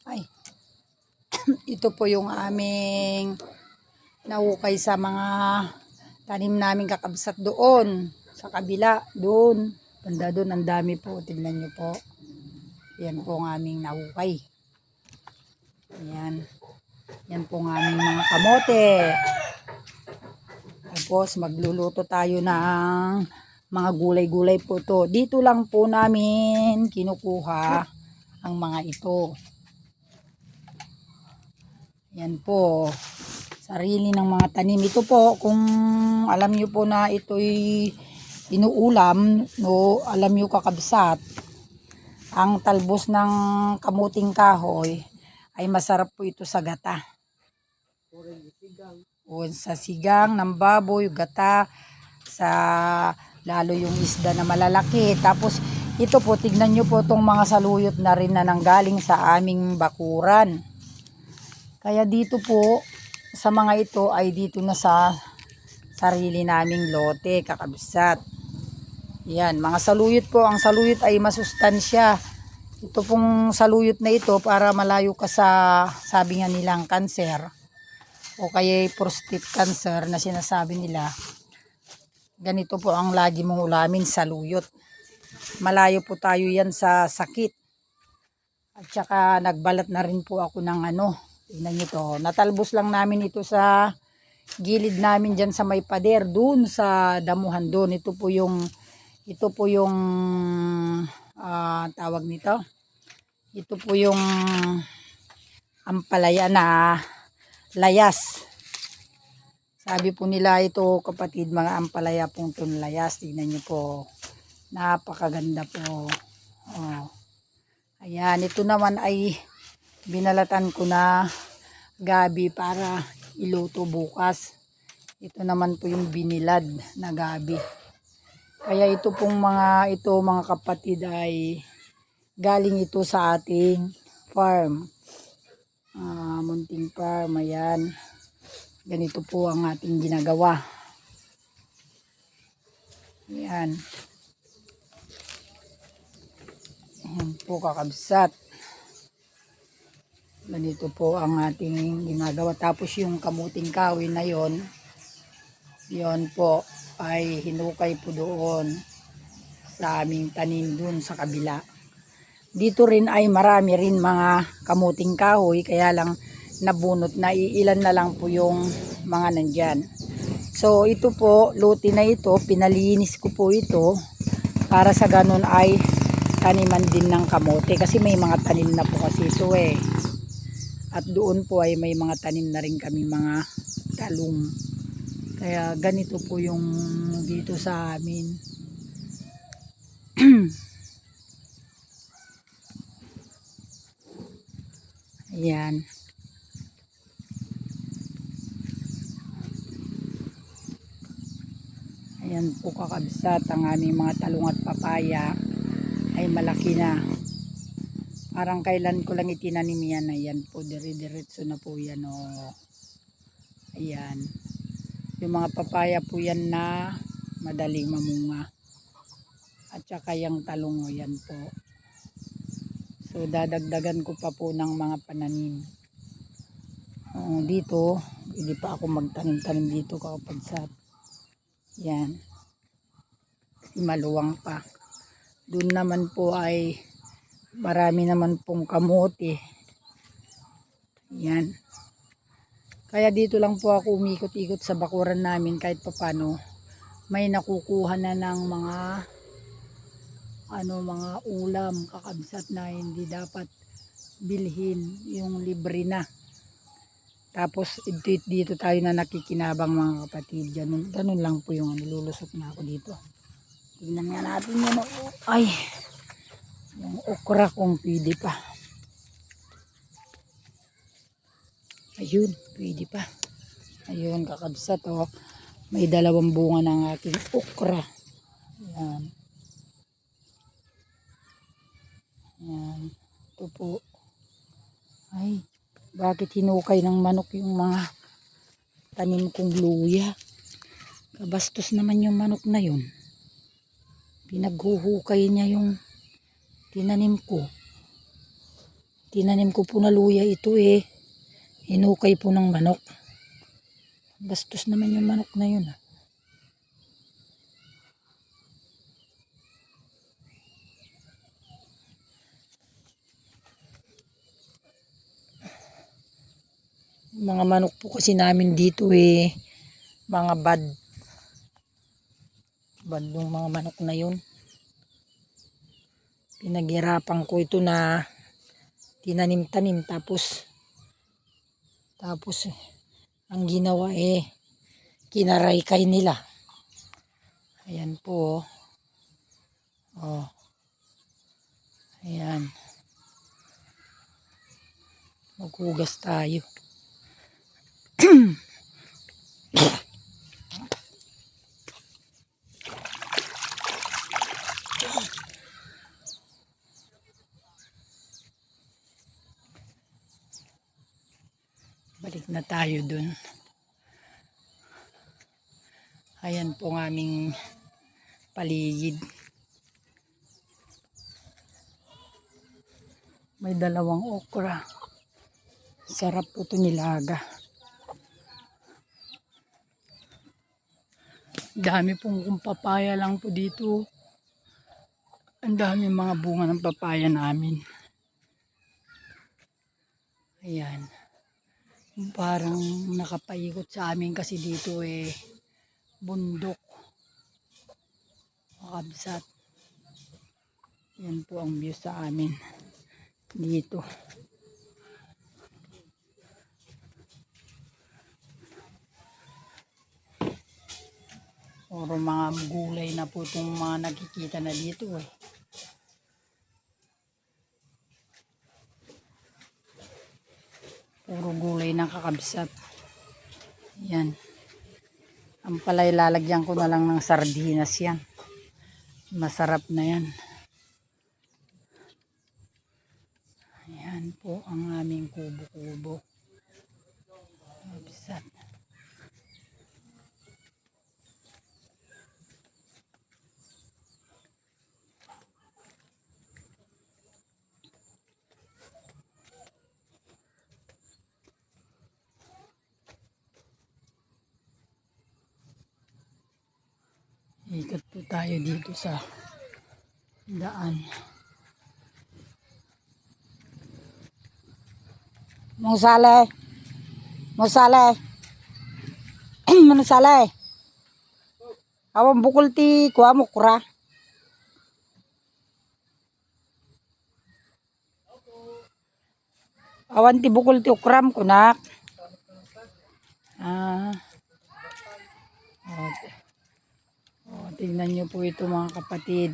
Ay, ito po yung aming nahukay sa mga tanim namin kakabsat doon. Sa kabila, doon. Banda doon, ang dami po. Tignan nyo po. Yan po ang aming nahukay. Yan. Yan po ang aming mga kamote. Tapos magluluto tayo ng mga gulay-gulay po to. Dito lang po namin kinukuha ang mga ito. Yan po. Sarili ng mga tanim. Ito po, kung alam nyo po na ito'y inuulam, no, alam nyo kakabsat, ang talbos ng kamuting kahoy ay masarap po ito sa gata. O sa sigang ng baboy, gata, sa lalo yung isda na malalaki. Tapos ito po, tignan nyo po itong mga saluyot na rin na nanggaling sa aming bakuran. Kaya dito po, sa mga ito ay dito na sa sarili naming lote, kakabsat. Yan, mga saluyot po. Ang saluyot ay masustansya. Ito pong saluyot na ito para malayo ka sa, sabi nga nilang, cancer. O kaya prostate cancer na sinasabi nila. Ganito po ang lagi mong ulamin, saluyot. Malayo po tayo yan sa sakit. At saka nagbalat na rin po ako ng tingnan nyo to. Natalbos lang namin ito sa gilid namin dyan sa may pader. Doon sa damuhan doon. Ito po yung tawag nito. Ito po yung ampalaya na layas. Sabi po nila ito kapatid, mga ampalaya pong itong layas. Tingnan nyo po. Napakaganda po. Oh. Ayan, ito naman ay binalatan ko na gabi para iluto bukas. Ito naman po yung binilad na gabi. Kaya ito pong mga kapatid ay galing ito sa ating farm. Munting farm, ayan. Ganito po ang ating ginagawa. Ayan. Ayan po kakabsat. Ganito po ang ating ginagawa. Tapos yung kamuting kahoy na yon po ay hinukay po doon sa aming tanim doon sa kabila. Dito rin ay marami rin mga kamuting kahoy, kaya lang nabunot na, iilan na lang po yung mga nandyan. So ito po, lote na ito, pinalinis ko po ito para sa ganun ay taniman din ng kamote kasi may mga tanim na po kasi ito eh. At doon po ay may mga tanim na rin kami mga talong. Kaya ganito po yung dito sa amin. Ayan. Ayan po kakabsat, ang aming mga talong at papaya ay malaki na. Parang kailan ko lang itinanim yan. Ayan po, dire-diretso na po yan. Oh. Ayan. Yung mga papaya po yan na madaling mamunga. At saka yung talong, oh, yan po. So dadagdagan ko pa po ng mga pananim. Dito, hindi pa ako magtanim-tanim dito kakapagsa. Yan. Kasi maluwang pa. Doon naman po ay marami naman pong kamote. Yan. Kaya dito lang po ako umikot-ikot sa bakuran namin kahit papano may nakukuha na ng mga mga ulam kakabsat na hindi dapat bilhin, yung libre na. Tapos dito tayo na nakikinabang mga kapatid. Ganun lang po yung lulusot na ako dito. Tignan nga natin yun. Ay, yung okra kung pwede pa. Ayun, pwede pa. Ayun, kakabsat oh. May dalawang bunga ng aking okra. Ayan. Ayan. Ito po. Ay, bakit hinukay ng manok yung mga tanim kong luya? Kabastos naman yung manok na yun. Pinaghuhukay niya yung tinanim ko. Tinanim ko po na luya ito eh. Hinukay po ng manok. Bastos naman yung manok na yun. Mga manok po kasi namin dito eh. Mga bad yung mga manok na yun. Pinaghirapan ko ito na tinanim-tanim tapos ang ginawa eh kinaraykay nila. Ayan po. Oh. Ayan. Maghugas tayo. Balik na tayo dun. Ayan po ang aming paligid. May dalawang okra. Sarap po ito nilaga. Dami pong papaya lang po dito. Ang dami mga bunga ng papaya namin. Ayan. Parang nakapaikot sa amin kasi dito eh bundok. Makabsat. Yan po ang view sa amin dito. Puro mga gulay na po itong mga nakikita na dito eh. Puro gulay na kakabsat. Yan. Ang palay lalagyan ko na lang ng sardinas yan. Masarap na yan. Ayan po ang aming kubo-kubo. Kakabsat. Ikot po tayo dito sa daan. Musale. Manusale. Awan bukol ti kuha mo kura. Awan ti bukol ti ukram kunak. Tingnan nyo po ito mga kapatid.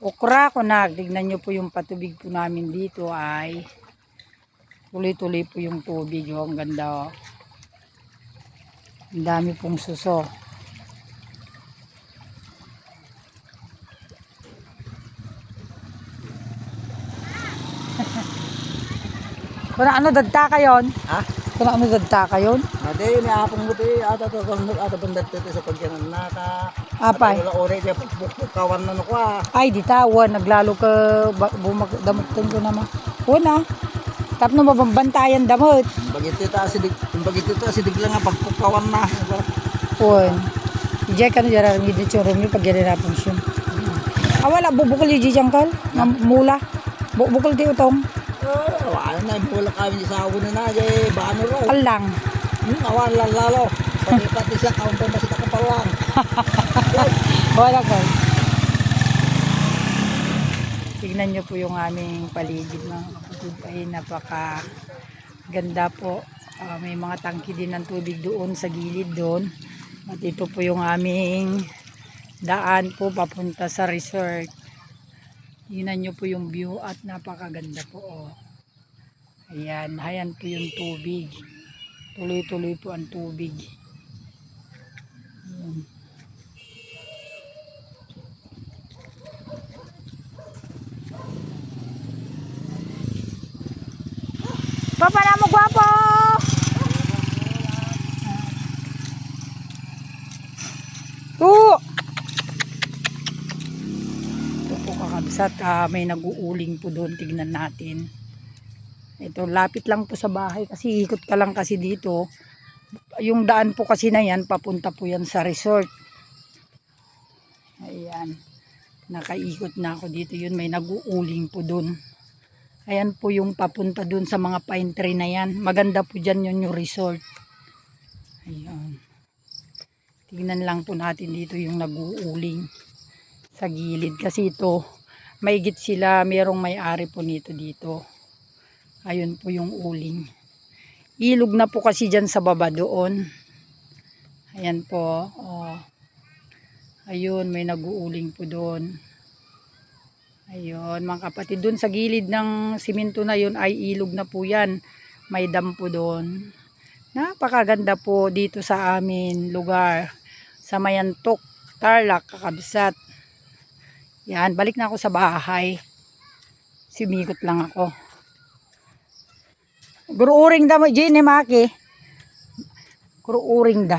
Okra ko na. Tingnan nyo po yung patubig po namin dito ay tuloy-tuloy po yung tubig. Oh, ang ganda. Oh. Ang dami pong suso. Kung ano dadta kayon? Ha? Kung ano dadta kayon? Ade, may apong buti ata bandat ito sa pagyanan na ka. Apay? Wala ore kaya pagkawan na ko ah. Ay, di tawan. Naglalo ka damot ko naman. Una, tapno mabambantayan damot. Bagito asidig lang nga pagpukawan na. Un. Ijay ka na dyan, hindi churumi pag yanirapon siya. Wala, bubukol yung jijangkal. Mula. Bukol di utong. Wala na, wala kami sa awan na jay baano ro. Alang. Awan lang lalo. Pati siya kaon pa masita ka palang. Wala ka. Tignan nyo po yung aming paligid mga kapatid. Ay napaka ganda po. May mga tangki din ng tubig doon sa gilid doon. At ito po yung aming daan po papunta sa resort. Tingnan nyo po yung view at napakaganda po. Oh. Ayan, ayan po yung tubig. Tuloy-tuloy po ang tubig. Ayan. Papa na mo gwapo! Ito po kakabsat. kakabsat, may nag-uuling po doon. Tignan natin. Ito, lapit lang po sa bahay kasi ikot ka lang kasi dito. Yung daan po kasi na yan, papunta po yan sa resort. Ayan. Nakaikot na ako dito. Yun, may nag-uuling po doon. Ayan po yung papunta doon sa mga pine tree na yan. Maganda po dyan yun yung resort. Ayan. Tingnan lang po natin dito yung nag-uuling sa gilid. Kasi ito, maigit sila, merong may-ari po nito dito. Ayun po yung uling. Ilog na po kasi dyan sa baba doon. Ayan po. Oh. Ayun, may nag-uuling po doon. Ayun, mga kapatid. Doon sa gilid ng simento na yun ay ilog na po yan. May dam po doon. Napakaganda po dito sa amin lugar. Sa Mayantok, Tarlac, Kakabsat. Yan, balik na ako sa bahay. Simikot lang ako. Guruuring da mo, Jenny Maki. Guruuring da.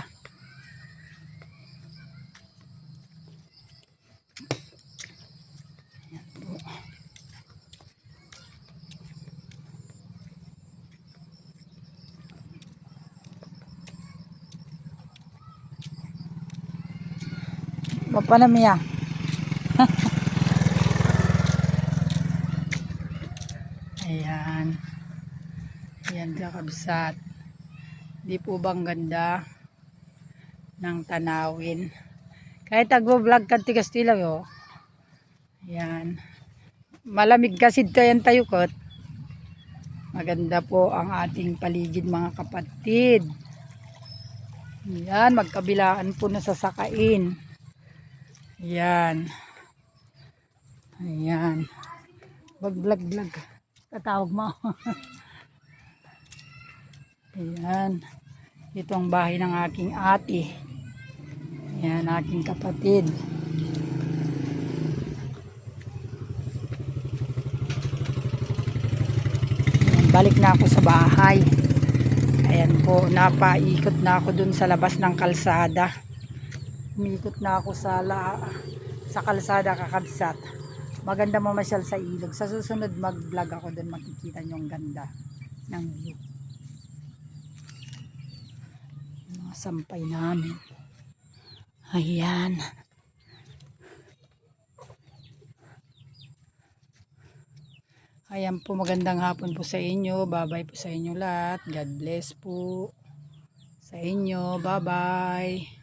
Bapa na miya. Ayan. Ayan kakabsat. Di po bang ganda ng tanawin? Kahit agbo-vlog ka tigas tila yo. Ayan. Malamig kasi tayo tayukot. Maganda po ang ating paligid mga kapatid. Ayan, magkabilaan po na sasakain. Ayan. Ayan. Vlog. Tatawag mo. Ayan. Ito ang bahay ng aking ate. Ayan, aking kapatid. Ayan, balik na ako sa bahay. Ayan po, napaikot na ako dun sa labas ng kalsada. Umikot na ako sa kalsada kakabsat. Maganda mamasyal sa ilog. Sa susunod mag-vlog ako dun, makikita nyo ang ganda ng view. Mga sampay namin. Ayan. Ayan po, magandang hapon po sa inyo. Bye-bye po sa inyo lahat. God bless po sa inyo. Bye-bye.